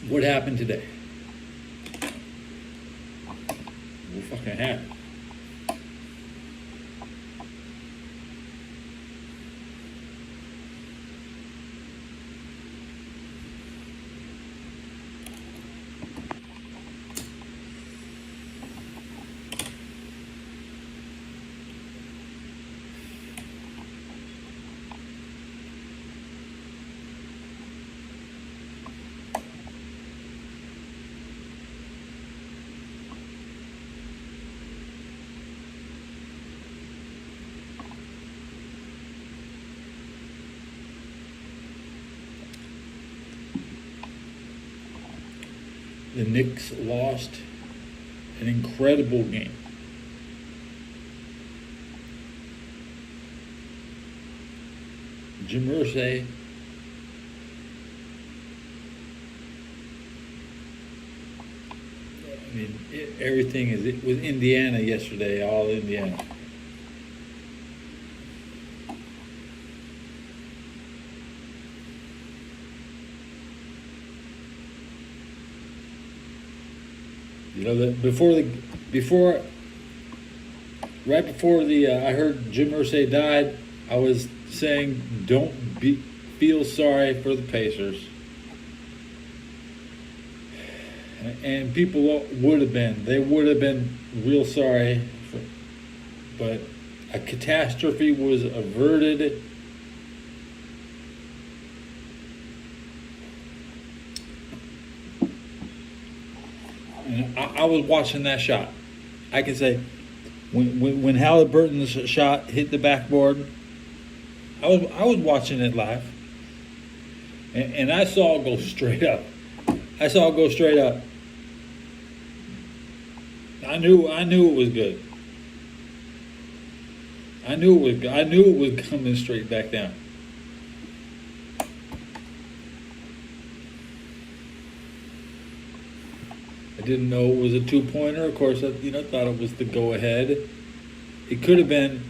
What happened today? What fucking happened? The Knicks lost an incredible game. Jim Irsay everything is it was Indiana yesterday, all Indiana. You know that right before I heard Jim Irsay died, I was saying feel sorry for the Pacers, and people would have been real sorry, but a catastrophe was averted. And I was watching that shot. I can say when Halliburton's shot hit the backboard, I was watching it live, and I saw it go straight up. I knew it was good. I knew it was coming straight back down. I didn't know it was a two-pointer. Of course, I thought it was the go-ahead. It could have been.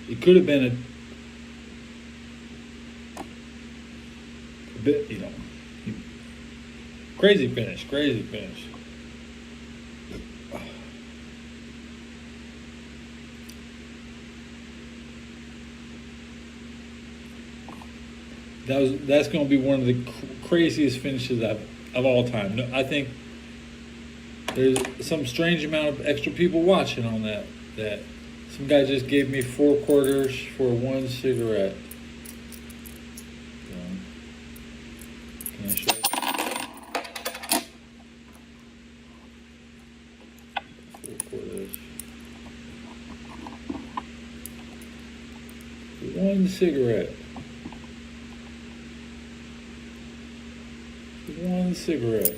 It could have been a bit, crazy finish. That's going to be one of the craziest finishes of all time. No, I think there's some strange amount of extra people watching on that. Some guy just gave me 4 quarters for 1 cigarette. Can I show you? 4 quarters. 1 cigarette. 1 cigarette.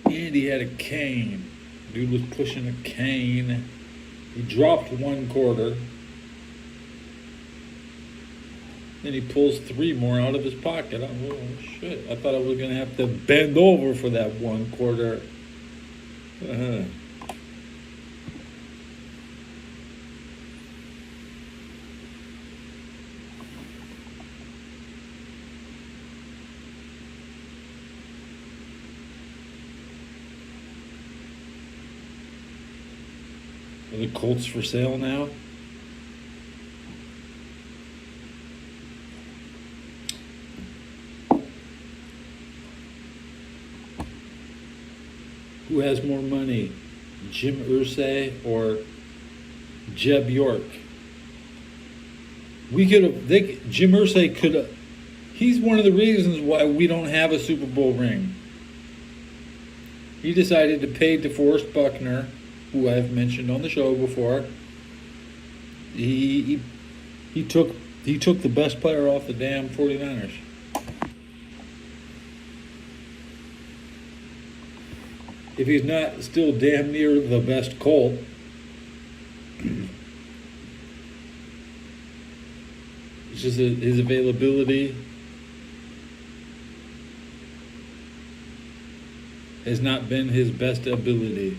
And he had a cane. Dude was pushing a cane. He dropped 1 quarter. Then he pulls 3 more out of his pocket. Oh, shit. I thought I was going to have to bend over for that 1 quarter. Are the Colts for sale now? Who has more money, Jim Irsay or Jeb York? Jim Irsay could have. He's one of the reasons why we don't have a Super Bowl ring. He decided to pay DeForest Buckner, who I've mentioned on the show before. He took the best player off the damn 49ers. If he's not still damn near the best Colt, it's just his availability. has not been his best ability.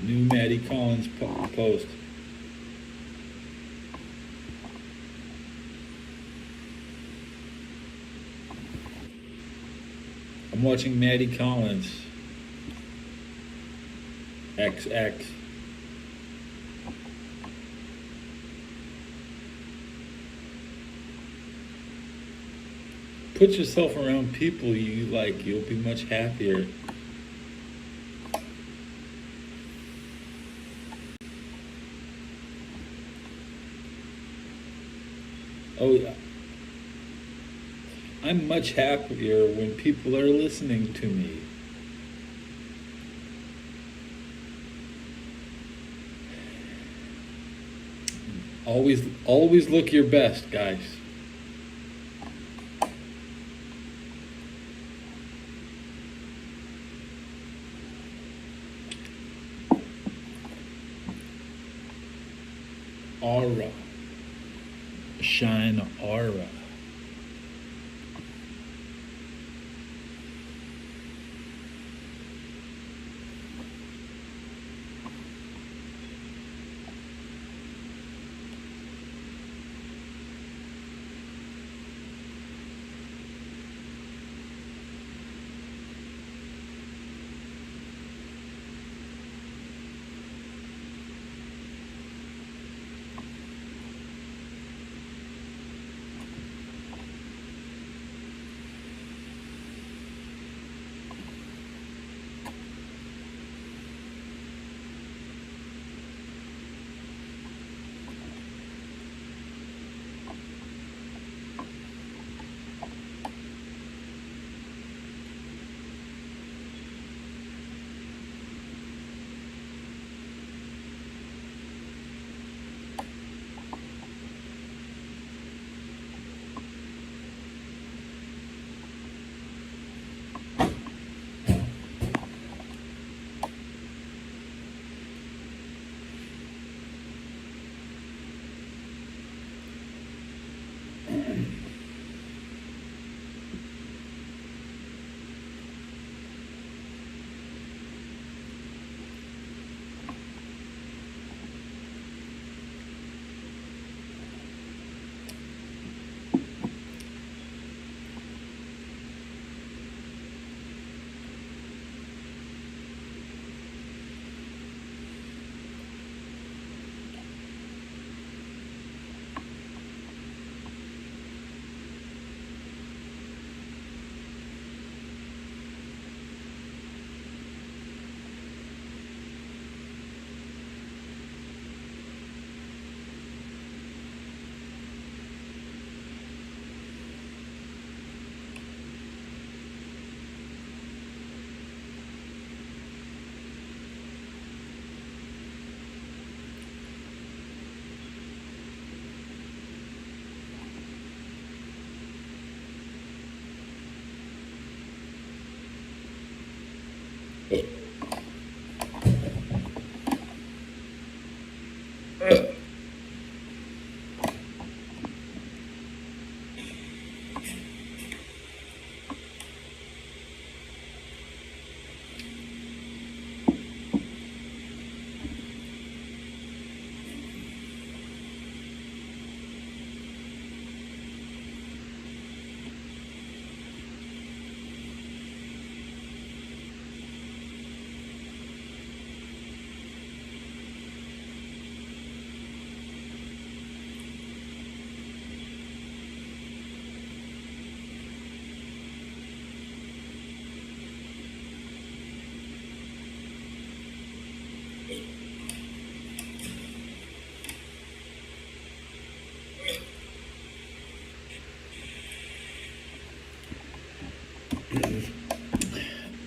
New Maddie Collins post. I'm watching Maddie Collins. XX. Put yourself around people you like. You'll be much happier. Oh, yeah. I'm much happier when people are listening to me. Always look your best, guys. Aura. Shine aura.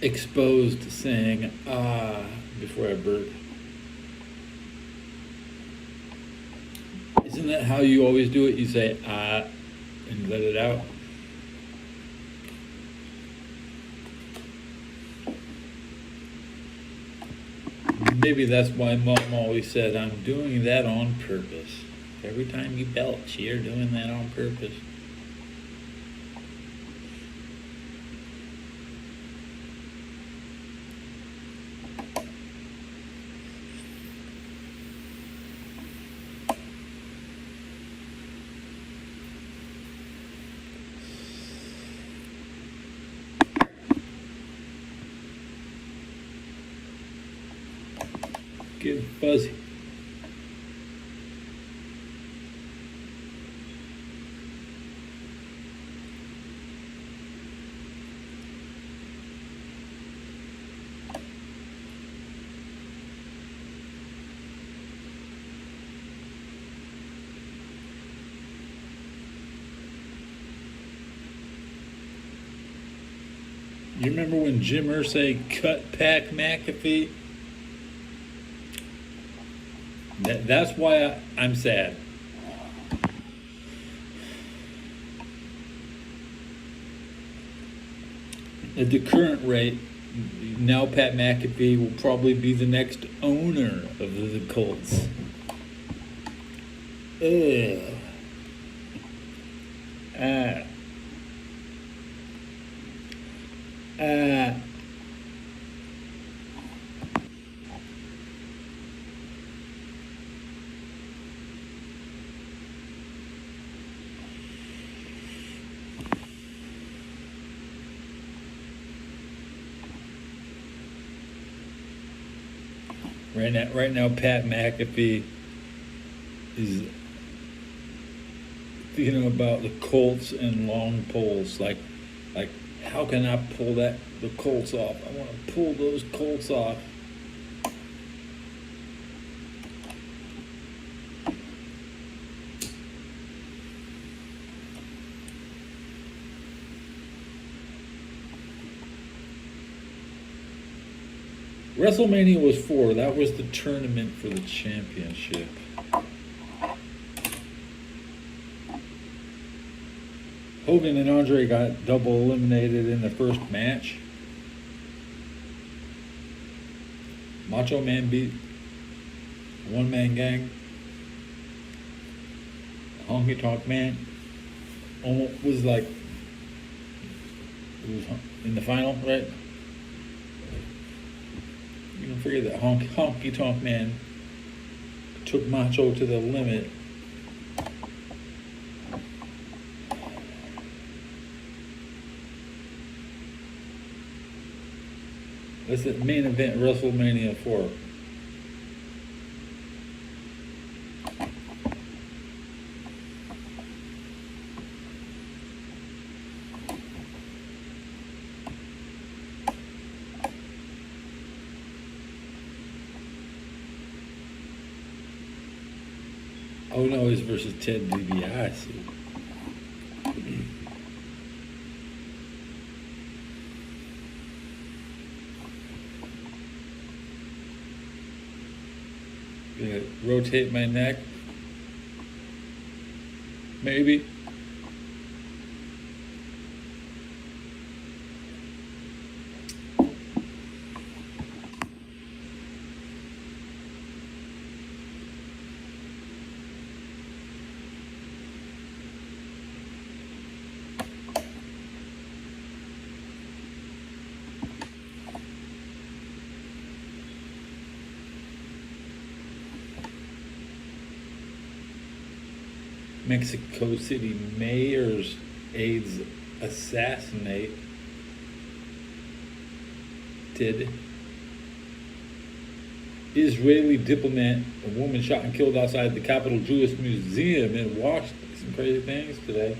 Exposed saying before I burp. Isn't that how you always do it? You say and let it out. Maybe that's why Mom always said, I'm doing that on purpose. Every time you belch, you're doing that on purpose. Get fuzzy. You remember when Jim Irsay cut Pat McAfee? That's why I'm sad. At the current rate, now Pat McAfee will probably be the next owner of the Colts. Ugh. Right now, Pat McAfee is thinking about the Colts and long poles. Like, how can I pull the Colts off? I want to pull those Colts off. WrestleMania was 4. That was the tournament for the championship. Hogan and Andre got double eliminated in the first match. Macho Man beat One Man Gang. Honky Tonk Man almost was like, it was in the final, right? You don't forget that Honky Tonk Man took Macho to the limit. That's the main event, WrestleMania 4. Oh no, it's versus Ted DiBiase. Gonna rotate my neck. Maybe. Mexico City mayor's aides assassinated. Israeli diplomat, a woman shot and killed outside the Capitol Jewish Museum in Washington. Some crazy things today.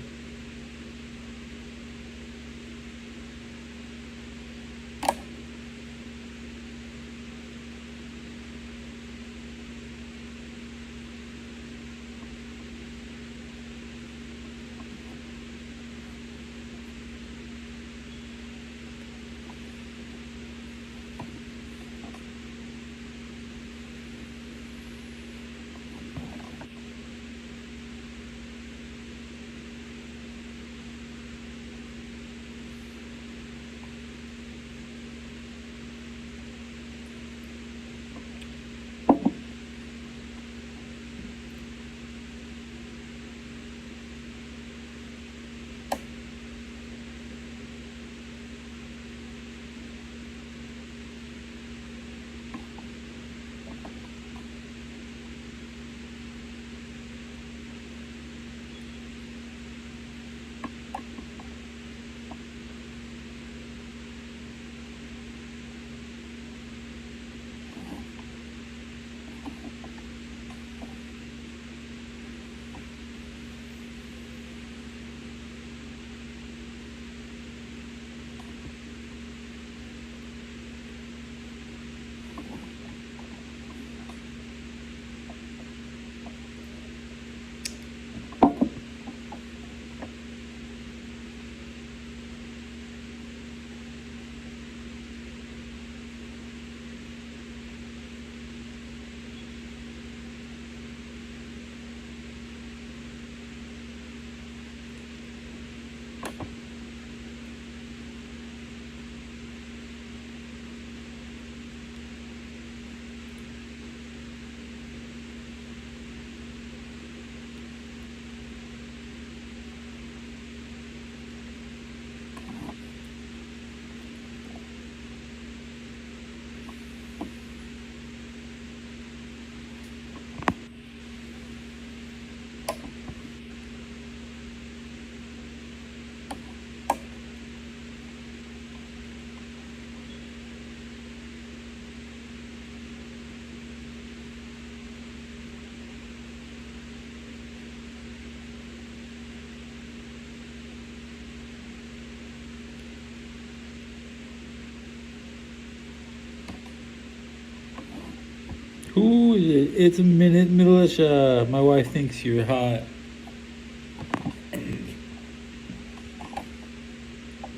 Ooh, it's a minute, militia. My wife thinks you're hot.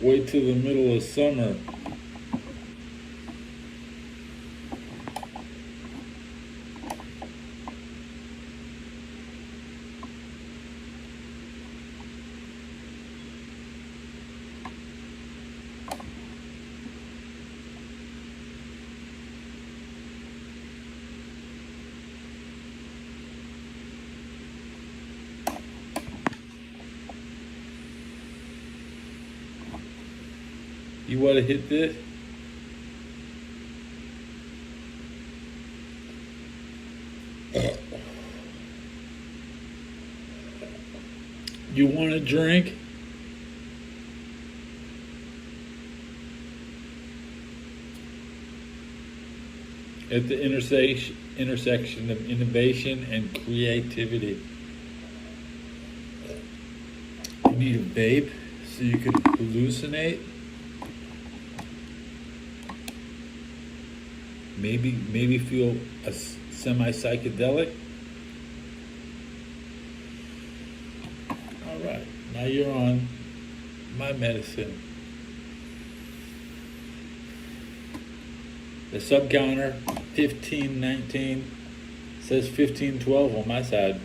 Wait till the middle of summer. You want to hit this? You want a drink? At the intersection of innovation and creativity. You need a vape so you can hallucinate. Maybe feel a semi-psychedelic. All right, now you're on my medicine. The sub counter 1519 says 1512 on my side.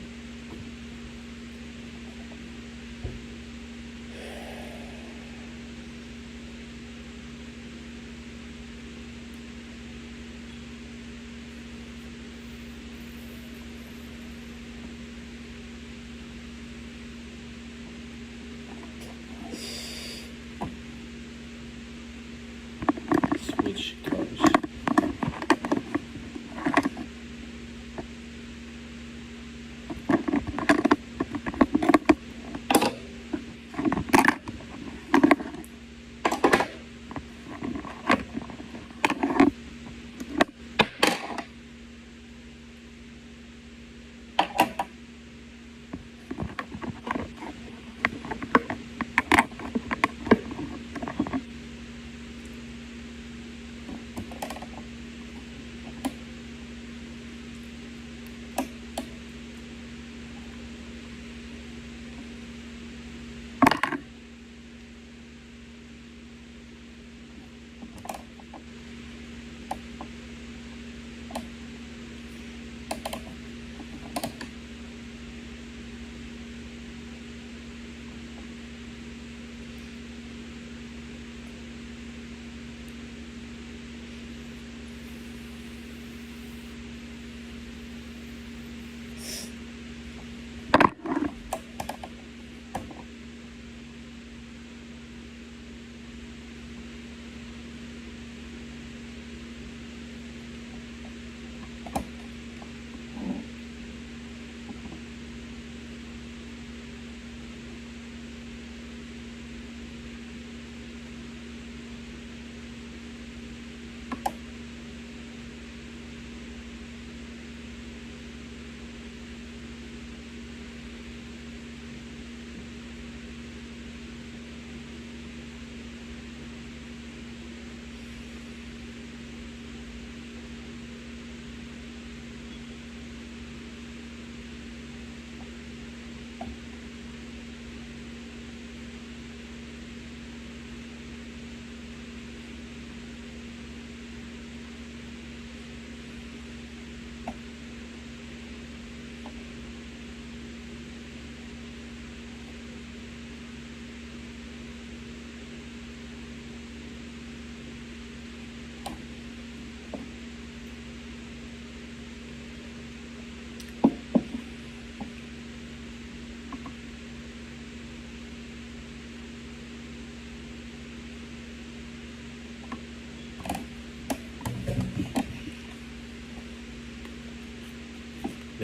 Switch cars.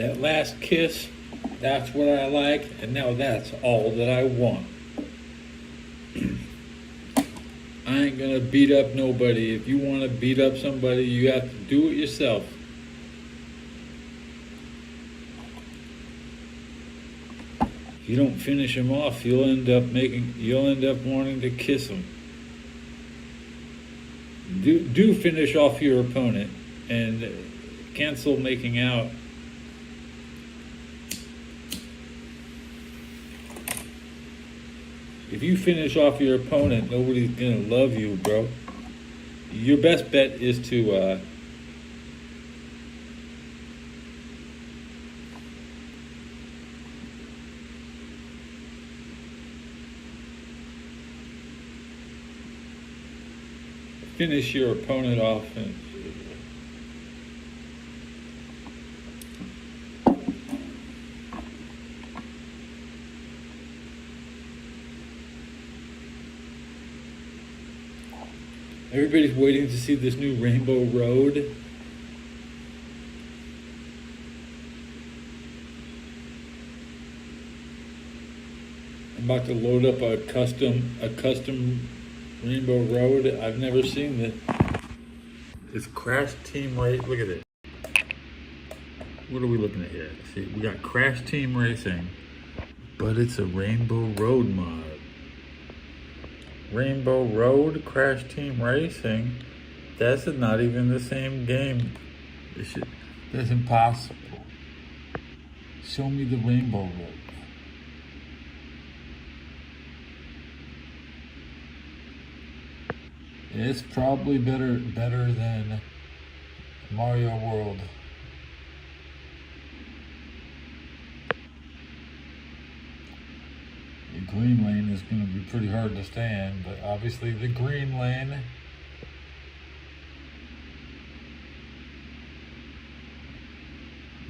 That last kiss, that's what I like, and now that's all that I want. I ain't gonna beat up nobody. If you wanna beat up somebody, you have to do it yourself. If you don't finish him off, you'll end up wanting to kiss him. Do finish off your opponent and cancel making out. If you finish off your opponent, nobody's gonna love you, bro. Your best bet is to finish your opponent off. And everybody's waiting to see this new Rainbow Road. I'm about to load up a custom Rainbow Road. I've never seen this. It's Crash Team Race. Look at it. What are we looking at here? See, we got Crash Team Racing, but it's a Rainbow Road mod. Rainbow Road, Crash Team Racing. That's not even the same game. That's impossible. Show me the Rainbow Road. It's probably better than Mario World. The green lane is going to be pretty hard to stand, but obviously the green lane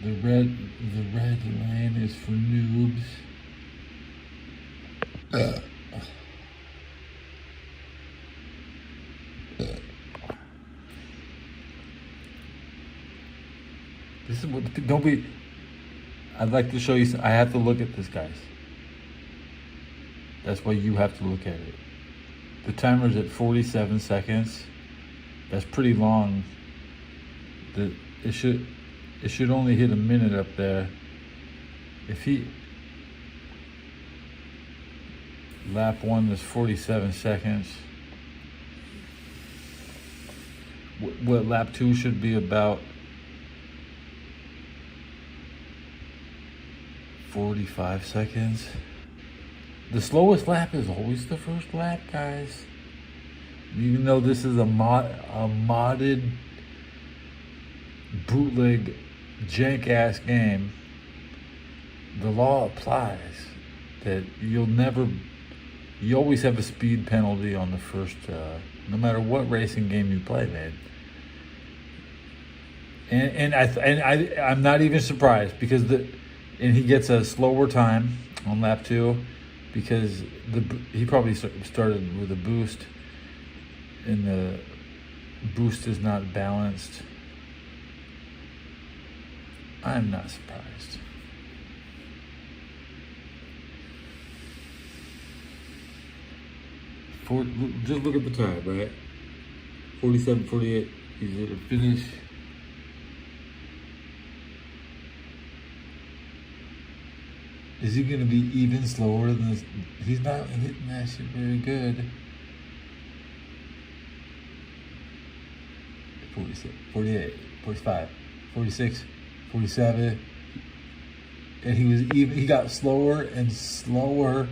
the red lane is for noobs. This is what, don't be, I'd like to show you, I have to look at this, guys. That's why you have to look at it. The timer's at 47 seconds. That's pretty long. It should only hit a minute up there. Lap 1 is 47 seconds. What lap 2 should be about 45 seconds. The slowest lap is always the first lap, guys. Even though this is a modded bootleg jank-ass game, the law applies that you always have a speed penalty on the first, no matter what racing game you play, man. And I'm not even surprised because he gets a slower time on lap 2 because he probably started with a boost and the boost is not balanced. I'm not surprised. Just look at the time, right? 47, 48. He's at a finish. Is he going to be even slower than this? He's not hitting that shit very good. 47, 48, 45, 46, 47. And he got slower and slower.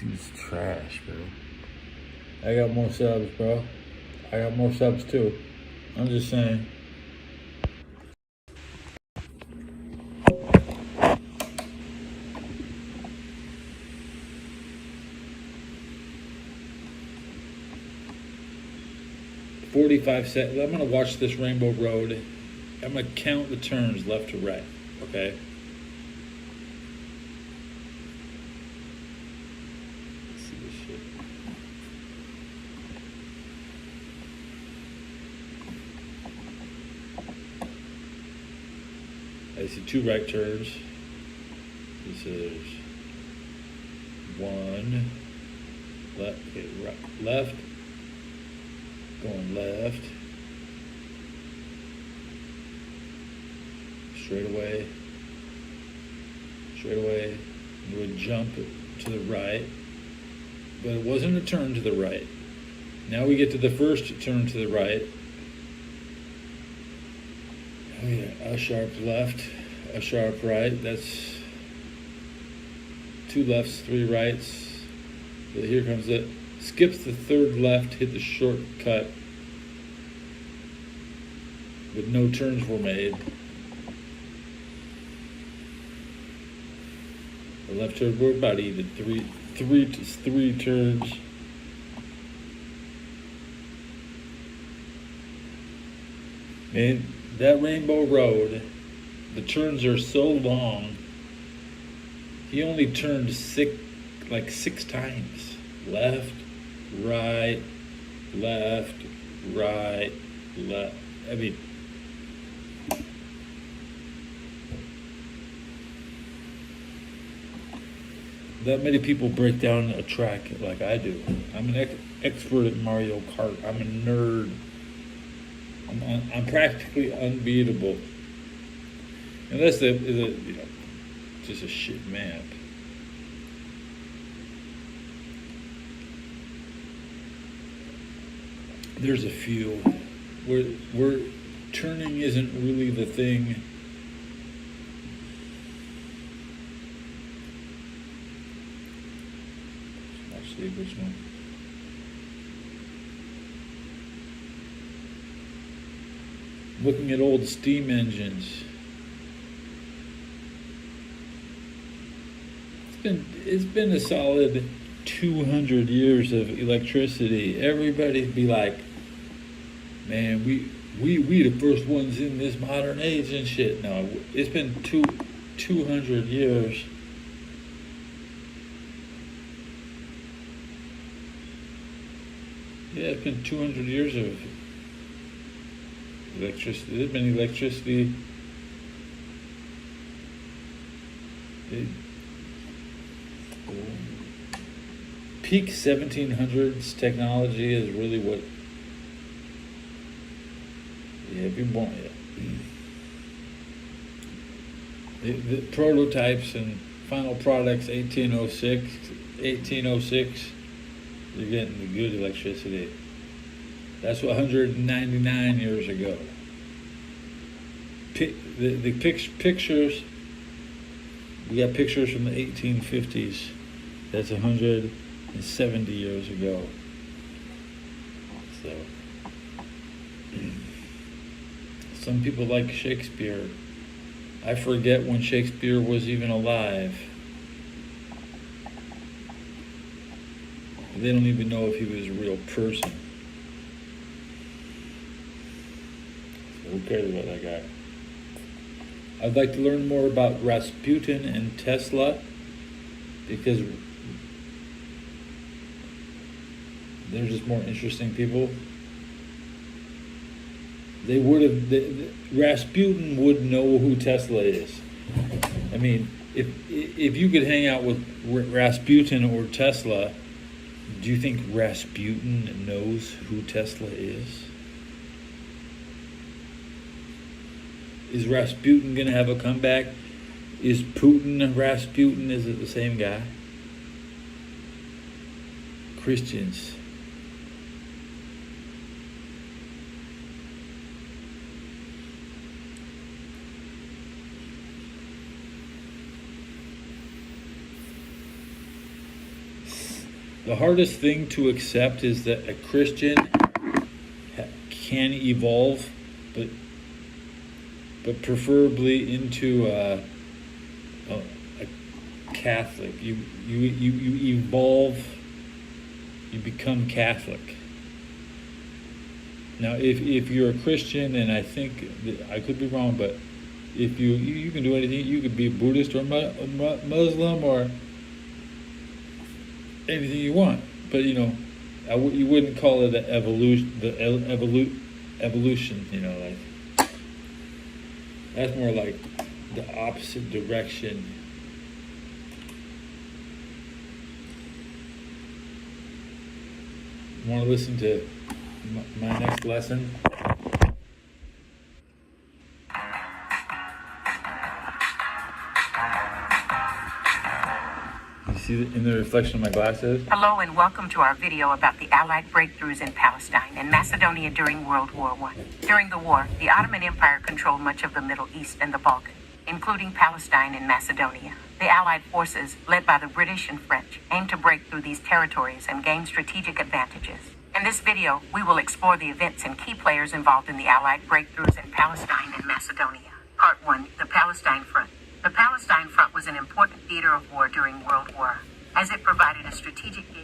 Dude's trash, bro. I got more subs, bro. I got more subs too. I'm just saying. $45. I'm gonna watch this Rainbow Road. I'm gonna count the turns left to right. Okay. Let's see this shit. I see two right turns. This is one left, okay, right, left, going left, straight away, you would jump to the right, but it wasn't a turn to the right. Now we get to the first turn to the right. Oh yeah, a sharp left, a sharp right. That's two lefts, three rights. But here comes it. Skips the third left, hit the shortcut, but no turns were made. The left turn, we're about even. Three turns. Man, that Rainbow Road, the turns are so long. He only turned six times. Left, right, left, right, left. I mean, that many people break down a track like I do. I'm an expert at Mario Kart. I'm a nerd. I'm practically unbeatable. Unless just a shit map. There's a few where turning isn't really the thing. Watch the original. Looking at old steam engines. It's been a solid 200 years of electricity. Everybody'd be like, man, we the first ones in this modern age and shit. No, it's been 200 years. Yeah, it's been 200 years of electricity. There's been electricity. Peak 1700s technology is really what. Yeah, if you're born, yeah. The prototypes and final products, 1806. You're getting the good electricity. That's 199 years ago. The pictures, we got pictures from the 1850s. That's 170 years ago. So, some people like Shakespeare. I forget when Shakespeare was even alive. They don't even know if he was a real person. So who cares about that guy? I'd like to learn more about Rasputin and Tesla, because they're just more interesting people. Rasputin would know who Tesla is. I mean, if you could hang out with Rasputin or Tesla, do you think Rasputin knows who Tesla is? Is Rasputin going to have a comeback? Is Putin Rasputin? Is it the same guy? Christians. The hardest thing to accept is that a Christian can evolve, but preferably into a Catholic. You evolve, you become Catholic. Now, if you're a Christian, and I think I could be wrong, but if you can do anything, you could be Buddhist or Muslim or anything you want, but you wouldn't call it an evolution. Evolution, like that's more like the opposite direction. Want to listen to my next lesson? You see in the reflection of my glasses? Hello and welcome to our video about the Allied breakthroughs in Palestine and Macedonia during World War I. During the war, the Ottoman Empire controlled much of the Middle East and the Balkans, including Palestine and Macedonia. The Allied forces, led by the British and French, aimed to break through these territories and gain strategic advantages. In this video, we will explore the events and key players involved in the Allied breakthroughs in Palestine and Macedonia. Part 1. The Palestine Front. The Palestine Front was an important theater of war during World War, as it provided a strategic gateway.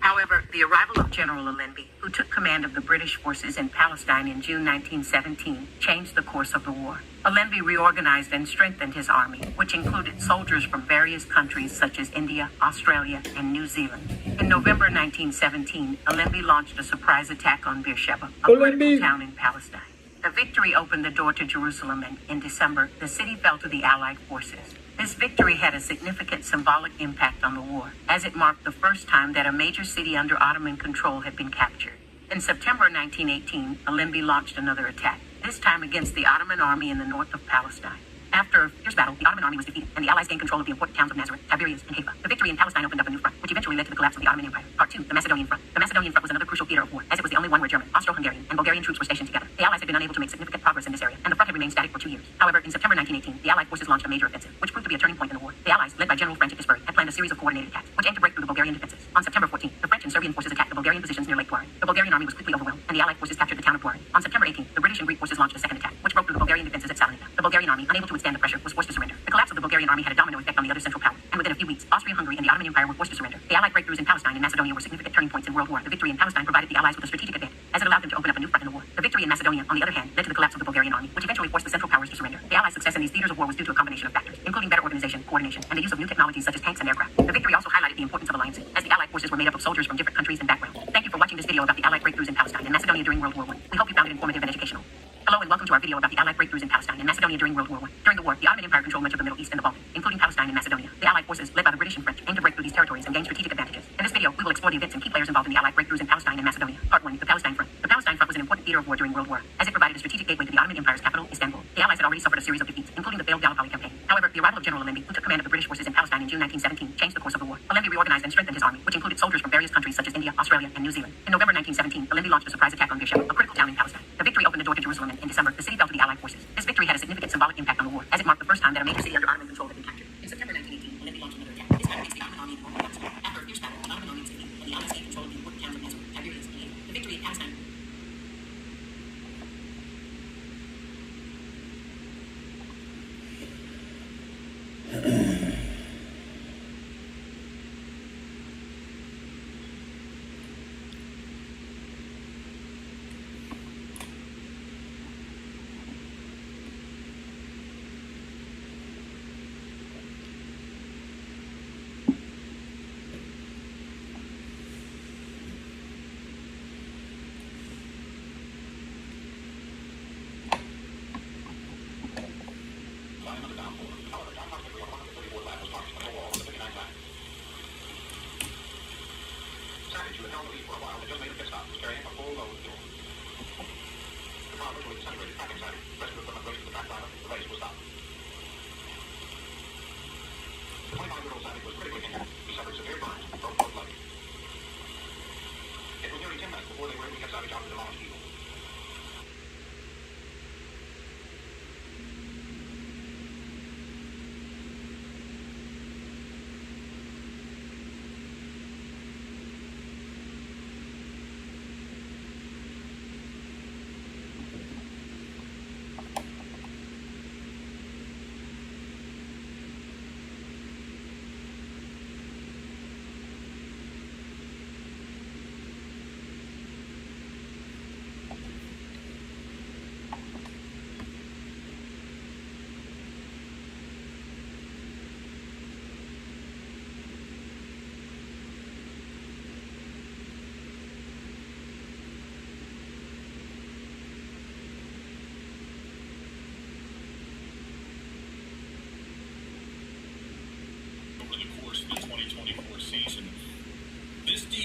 However, the arrival of General Allenby, who took command of the British forces in Palestine in June 1917, changed the course of the war. Allenby reorganized and strengthened his army, which included soldiers from various countries such as India, Australia, and New Zealand. In November 1917, Allenby launched a surprise attack on Beersheba, a critical town in Palestine. The victory opened the door to Jerusalem, and in December, the city fell to the Allied forces. This victory had a significant symbolic impact on the war, as it marked the first time that a major city under Ottoman control had been captured. In September 1918, Allenby launched another attack, this time against the Ottoman army in the north of Palestine. After a fierce battle, the Ottoman army was defeated, and the Allies gained control of the important towns of Nazareth, Tiberias, and Haifa. The victory in Palestine opened up a new front, which eventually led to the collapse of the Ottoman Empire. Part 2. The Macedonian Front. The Macedonian Front was another crucial theater of war, as it was the only one where German, Austro-Hungarian, and Bulgarian troops were stationed together. The Allies had been unable to make significant progress in this area, and the front had remained static for 2 years. However, in September 1918, the Allied forces launched a major offensive, which proved to be a turning point in the war. The Allies, led by General French at Pittsburgh, had planned a series of coordinated attacks, which aimed to break through the Bulgarian defenses. On September 14th, the French and Serbian forces attacked the Bulgarian positions near Lake Tuarin. The Bulgarian army was quickly overwhelmed, and the Allied forces captured the town of Tuarin. On September 18th, the British and Greek forces launched a second attack, which broke through the Bulgarian defenses at Salonika. The Bulgarian army, unable to withstand the pressure, was forced to surrender. The collapse of the Bulgarian army had a domino effect on the other Central Powers, and within a few weeks, Austria-Hungary and the Ottoman Empire were forced to surrender. The Allied breakthroughs in Palestine and Macedonia were significant turning points in World War. The victory in Palestine provided the Allies with a strategic advantage, as it allowed them to open up a new front in the war. The victory in Macedonia, on the other hand, led to the collapse of the Bulgarian army, which eventually forced the Central Powers to surrender. The Allies' success in these theaters of war was due to a combination of factors, including better organization, coordination, and the use of new technologies such as tanks and aircraft. The victory also highlighted the importance of alliances, as the Allied forces were made up of soldiers from different countries and backgrounds. Thank you for watching this video about the Allied breakthroughs in Palestine and Macedonia during World War I. We hope you found it informative and educational. Hello and welcome to our video about the Allied breakthroughs in Palestine and Macedonia during World War I. During the war, the Ottoman Empire controlled much of the Middle East and the Balkans, including Palestine and Macedonia. The Allied forces, led by the British and French, aimed to break through these territories and gain strategic advantages. In this video, we will explore the events and key players involved in the Allied breakthroughs in Palestine and Macedonia. Part 1. The Palestine Front. The Palestine Front was an important theater of war during World War, as it provided a strategic gateway to the Ottoman Empire's capital, Istanbul. The Allies had already suffered a series of defeats, including the failed Gallipoli campaign. However, the arrival of General Allenby, who took command of the British forces in Palestine in June 1917, changed the course of the war. Allenby reorganized and strengthened his army, which included soldiers from various countries such as India, Australia, and New Zealand. In November 1917, Allenby launched a surprise attack on Beersheba, a critical town in Palestine. The victory opened the door to Jerusalem, and in December, the city fell to the Allied forces. This victory had a significant symbolic impact on the war, as it marked the first time that a major city under Ottoman control had been captured. In September 1918, Allenby launched another attack, this time against the Ottoman army in the north of Palestine. After a fierce battle, the Ottoman army was defeated, and the Allies gained control of the important towns of Nazareth, Tiberias, and Haifa. The victory in Palestine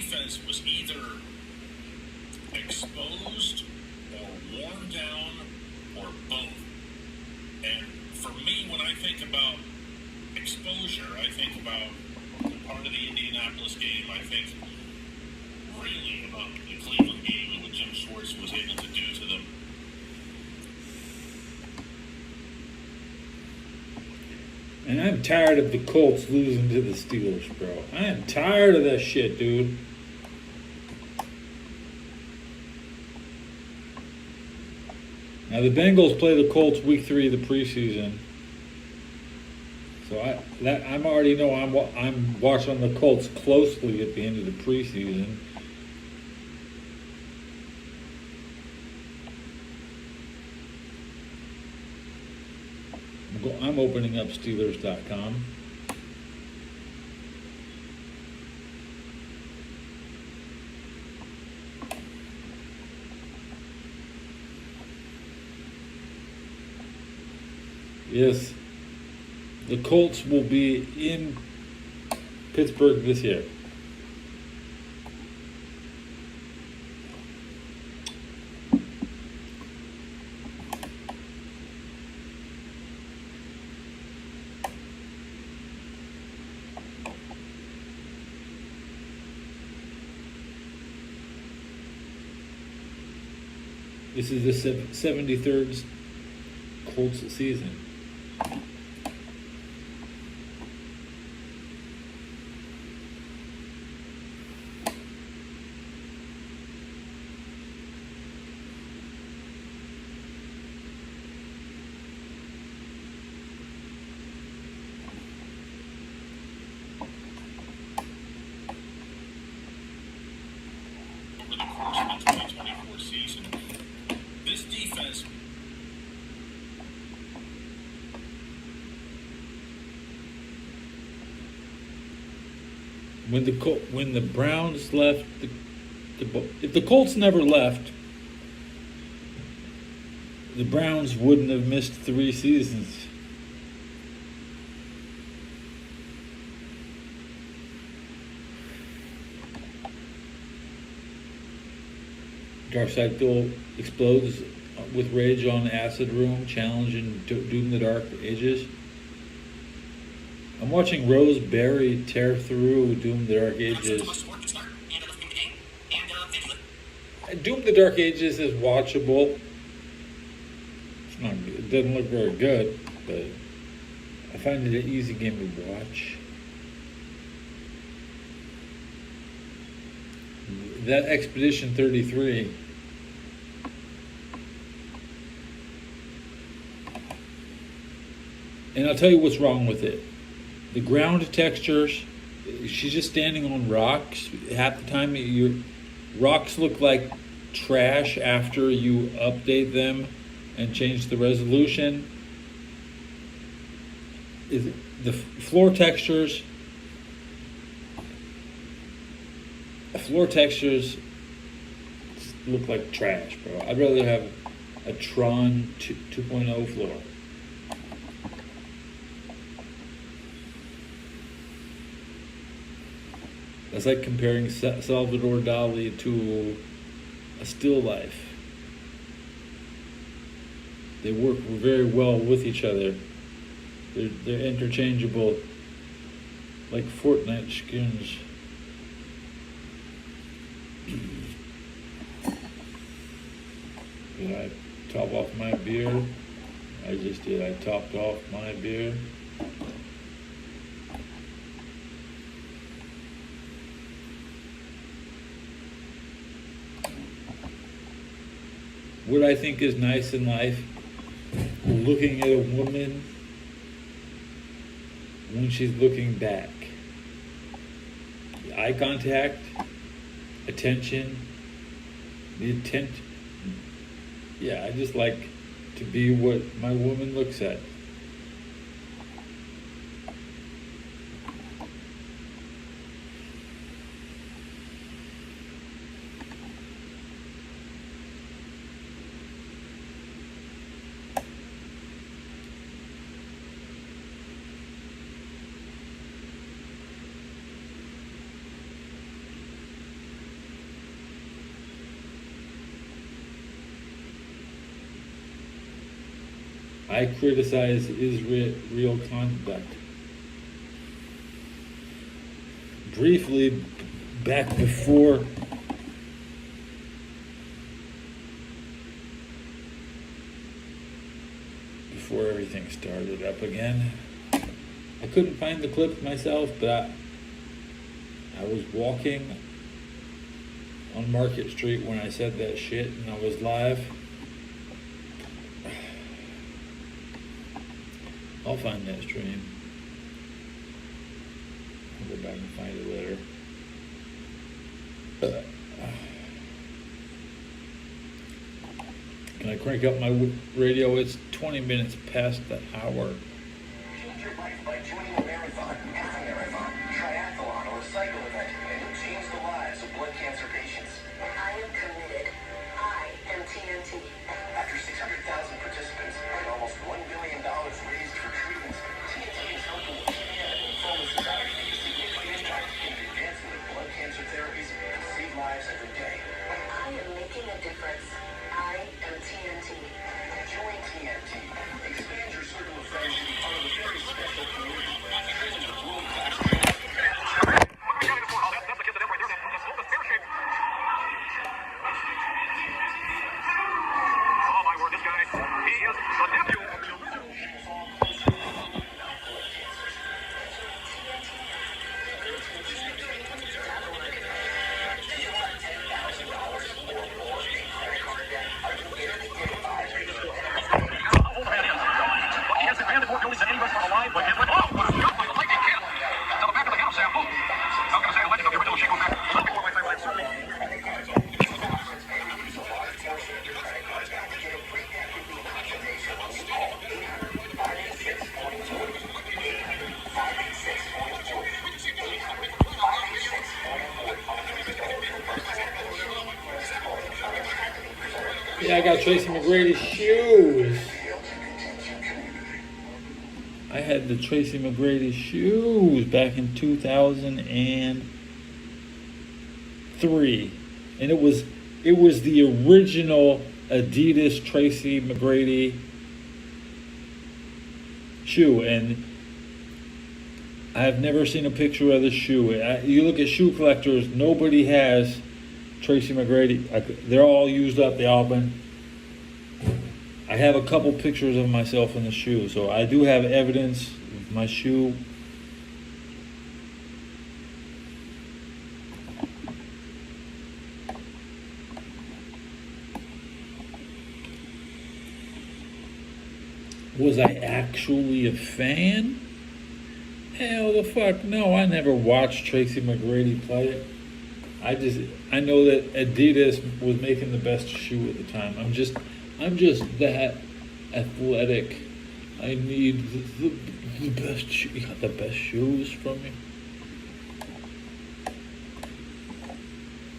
defense was either exposed or worn down or both. And for me, when I think about exposure, I think about part of the Indianapolis game. I think really about the Cleveland game and what Jim Schwartz was able to do to them. And I'm tired of the Colts losing to the Steelers, bro. I am tired of that shit, dude. Now the Bengals play the Colts week 3 of the preseason, so I'm already know I'm watching the Colts closely at the end of the preseason. I'm opening up Steelers.com. Yes, the Colts will be in Pittsburgh this year. This is the 73rd Colts season. Over the course of the 2024 season, this defense When the Browns left, if the Colts never left, the Browns wouldn't have missed 3 seasons. Darkseid Phil explodes with rage on acid room, challenging Doom the Dark Ages. I'm watching Rose Berry tear through Doom the Dark Ages. Doom the Dark Ages is watchable. It's not good. It doesn't look very good, but I find it an easy game to watch. That Expedition 33. And I'll tell you what's wrong with it. The ground textures, she's just standing on rocks. Half the time, your rocks look like trash after you update them and change the resolution. The floor textures look like trash, bro. I'd rather have a Tron 2.0 floor. That's like comparing Salvador Dali to a still life. They work very well with each other. They're interchangeable, like Fortnite skins. Did I top off my beer? I just did. I topped off my beer. What I think is nice in life, looking at a woman when she's looking back. Eye contact, attention, the intent. Yeah, I just like to be what my woman looks at. I criticize Israel conduct. Briefly, back before everything started up again, I couldn't find the clip myself, but I was walking on Market Street when I said that shit, and I was live. I'll find that stream. I'll go back and find it later. Can I crank up my radio? It's 20 minutes past the hour. Change your life by joining a marathon, half a marathon, triathlon, or a cycle event, and you'll change the lives of blood cancer patients. I am committed. I am TNT. After 600,000 participants and almost $1 billion raised for treatments, TNT is helping Japan and lymphoma society make a significant impact in the advancement of blood cancer therapies that save lives every day. I am making a difference. I am TNT. Join TNT. Expand your circle of friends to be part of a very special community driven to world-class treatment. Oh my word, this guy, he is the nephew of the original. He has advantage more goalies than any of us on the line, but oh, what a shot by the Lightning kid. To the back of the house, Sam. How can I say the legend of the original Chico back? Before my favorite, certainly. Yeah, I got Tracy McGrady's shoes. I had the Tracy McGrady shoes back in 2003, and it was the original Adidas Tracy McGrady shoe, and I've never seen a picture of the shoe. You look at shoe collectors, nobody has Tracy McGrady. They're all used up. They all been. I have a couple pictures of myself in the shoe, so I do have evidence of my shoe. Was I actually a fan? Hell the fuck no, I never watched Tracy McGrady play it. I know that Adidas was making the best shoe at the time. I'm just that athletic. I need the best shoe. You got the best shoes from me.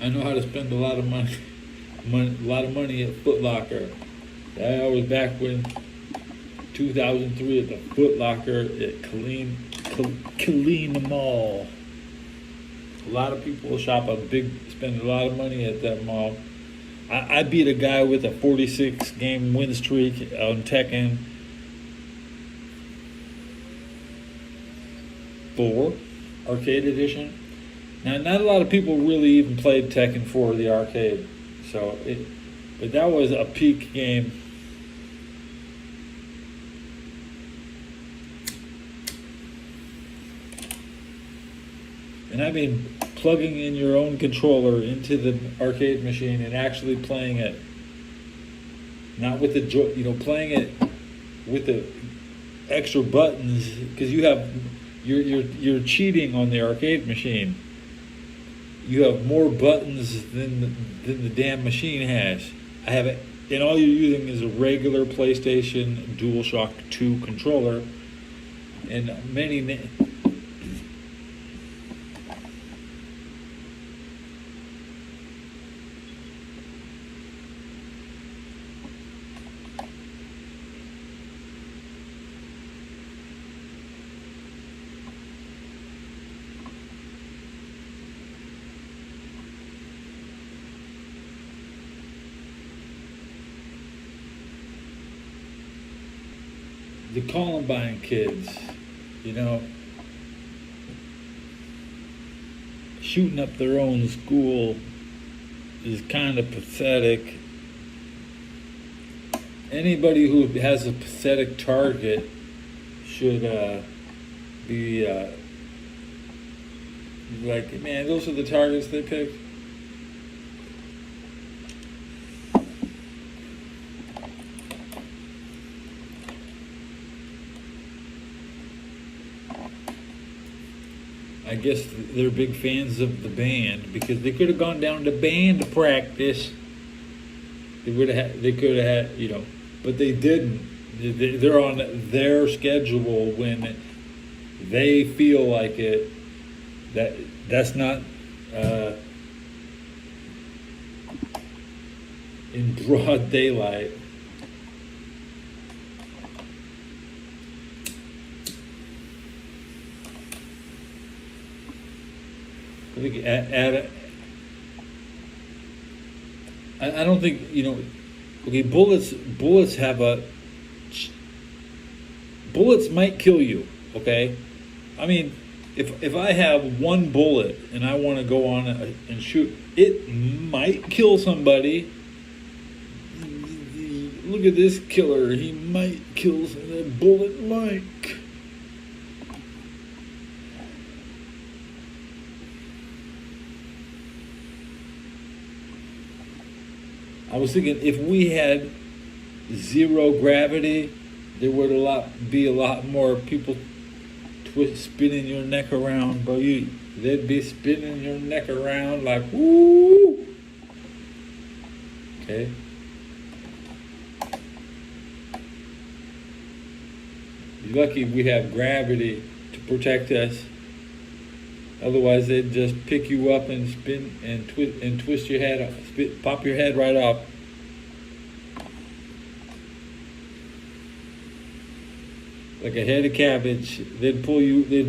I know how to spend a lot of money at Foot Locker. That was back when 2003 at the Foot Locker at Killeen Mall. A lot of people spend a lot of money at that mall. I beat a guy with a 46 game win streak on Tekken 4 arcade edition. Now, not a lot of people really even played Tekken 4 the arcade, but that was a peak game. And I mean plugging in your own controller into the arcade machine and actually playing it. Not with the playing it with the extra buttons, because you're cheating on the arcade machine. You have more buttons than the damn machine has. I have it, and all you're using is a regular PlayStation DualShock 2 controller, and many. the Columbine kids, you know, shooting up their own school is kind of pathetic. Anybody who has a pathetic target should be like, man, those are the targets they picked. I guess they're big fans of the band because they could have gone down to band practice. They would have. They could have had, you know, but they didn't. They're on their schedule when they feel like it. That's not in broad daylight. I think I don't think, you know. Okay, bullets have a. Bullets might kill you. Okay, I mean, if I have one bullet and I want to go on and shoot, it might kill somebody. Look at this killer. He might kill somebody. That bullet might. I was thinking if we had zero gravity, there would be a lot more people spinning your neck around, bro. They'd be spinning your neck around like woo. Okay. You're lucky we have gravity to protect us. Otherwise, they'd just pick you up and spin and twist your head off, pop your head right off. Like a head of cabbage. They'd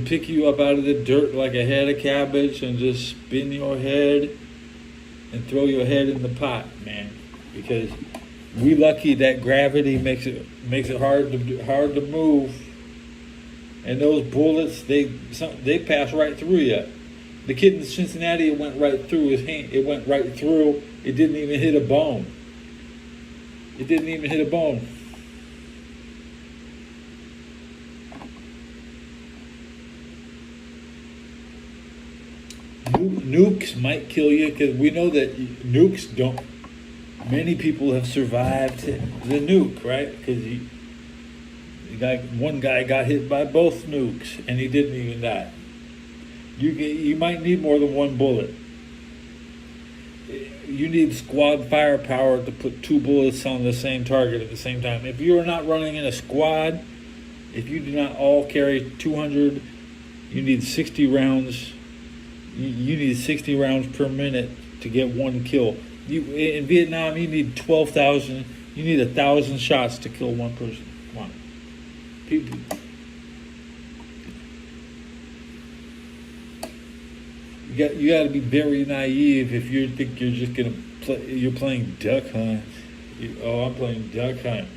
pick you up out of the dirt like a head of cabbage and just spin your head and throw your head in the pot, man. Because we lucky that gravity makes it hard to move. And those bullets, they pass right through you. The kid in Cincinnati, it went right through his hand. It went right through. It didn't even hit a bone. It didn't even hit a bone. Nukes might kill you because we know that nukes don't. Many people have survived the nuke, right? Because one guy got hit by both nukes and he didn't even die. You might need more than one bullet. You need squad firepower to put two bullets on the same target at the same time. If you are not running in a squad, if you do not all carry 200, you need 60 rounds. You need 60 rounds per minute to get one kill. In Vietnam, you need 12,000. You need 1,000 shots to kill one person. Come on, people. You got to be very naive if you think you're just gonna play. You're playing duck hunt. I'm playing duck hunt.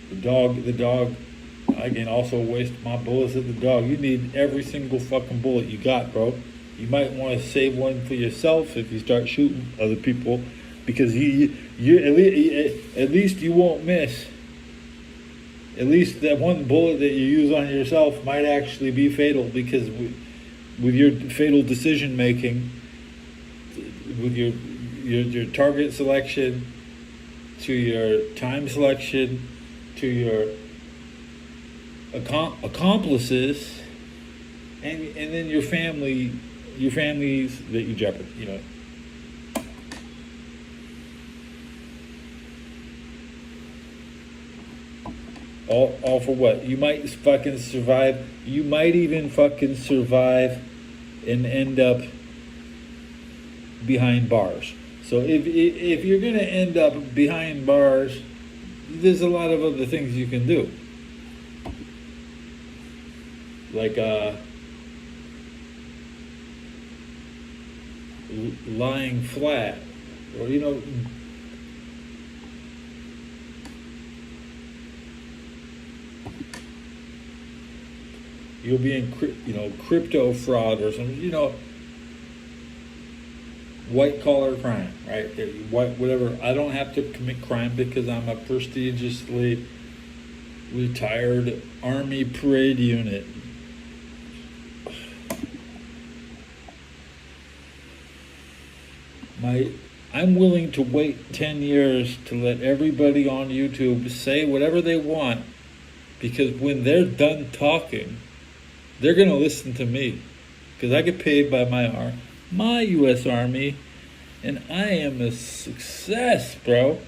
The dog. I can also waste my bullets at the dog. You need every single fucking bullet you got, bro. You might want to save one for yourself if you start shooting other people, because you at least you won't miss. At least that one bullet that you use on yourself might actually be fatal, because with your fatal decision making, with your target selection, to your time selection, to your accomplices, and then your families that you jeopardize, you know. All for what? You might fucking survive. You might even fucking survive and end up behind bars. So if you're gonna end up behind bars, there's a lot of other things you can do. Like lying flat, or you'll be in, crypto fraud or something, white collar crime, right? Whatever. I don't have to commit crime because I'm a prestigiously retired Army parade unit. I'm willing to wait 10 years to let everybody on YouTube say whatever they want, because when they're done talking, they're going to listen to me, because I get paid by my U.S. Army, and I am a success, bro.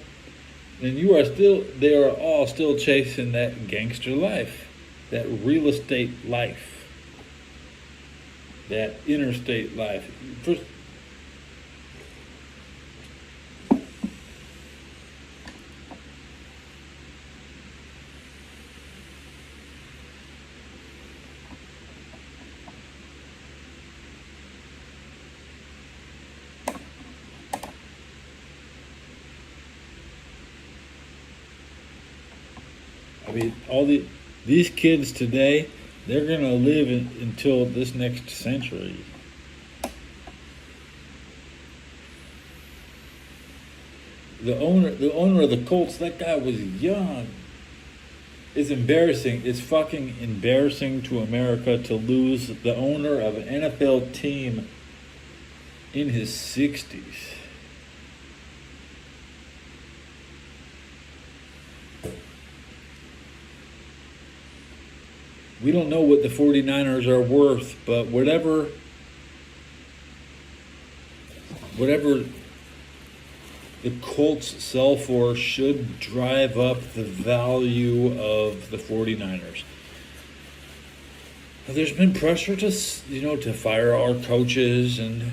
And they are all still chasing that gangster life, that real estate life, that interstate life. First, I mean, these kids today, they're gonna live until this next century. The owner of the Colts, that guy was young. It's embarrassing. It's fucking embarrassing to America to lose the owner of an NFL team in his 60s. We don't know what the 49ers are worth, but whatever the Colts sell for should drive up the value of the 49ers. There's been pressure to fire our coaches and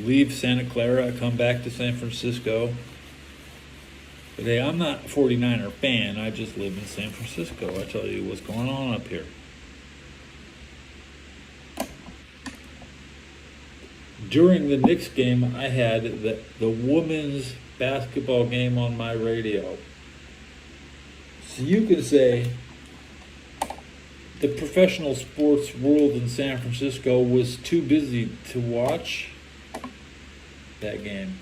leave Santa Clara, come back to San Francisco. But hey, I'm not a 49er fan. I just live in San Francisco. I tell you what's going on up here. During the Knicks game, I had the women's basketball game on my radio. So you can say the professional sports world in San Francisco was too busy to watch that game.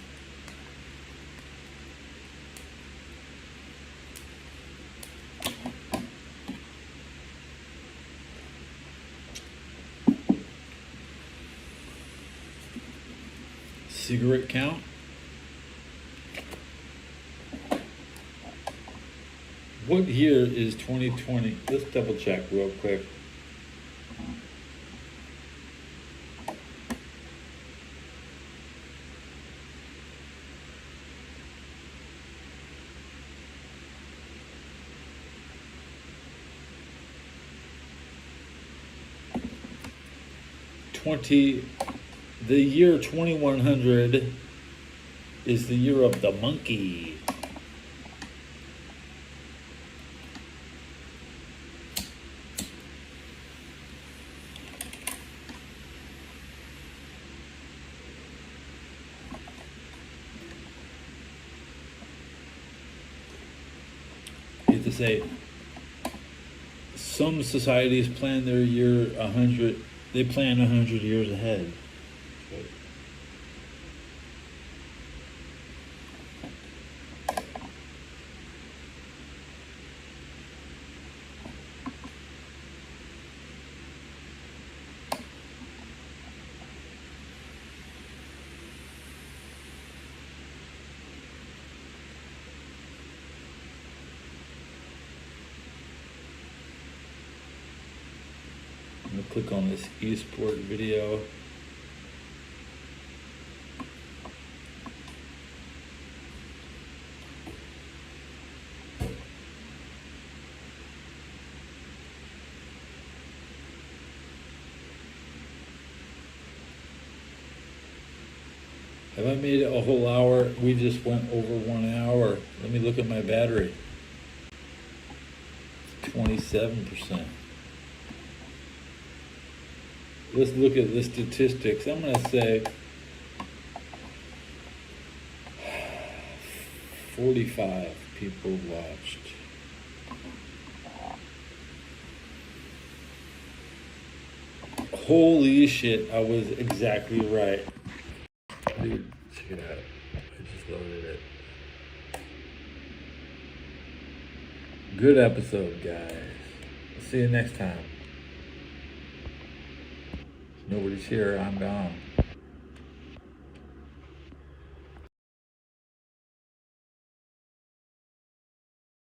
Cigarette count. What year is 2020? Let's double check real quick. The year 2100 is the year of the monkey. You have to say, some societies plan their year 100. They plan 100 years ahead. I'm going to click on this eSport video. Have I made it a whole hour? We just went over 1 hour. Let me look at my battery. 27%. Let's look at the statistics. I'm going to say 45 people watched. Holy shit, I was exactly right. Dude, check it out. I just loaded it. Good episode, guys. See you next time. Nobody's here, I'm gone.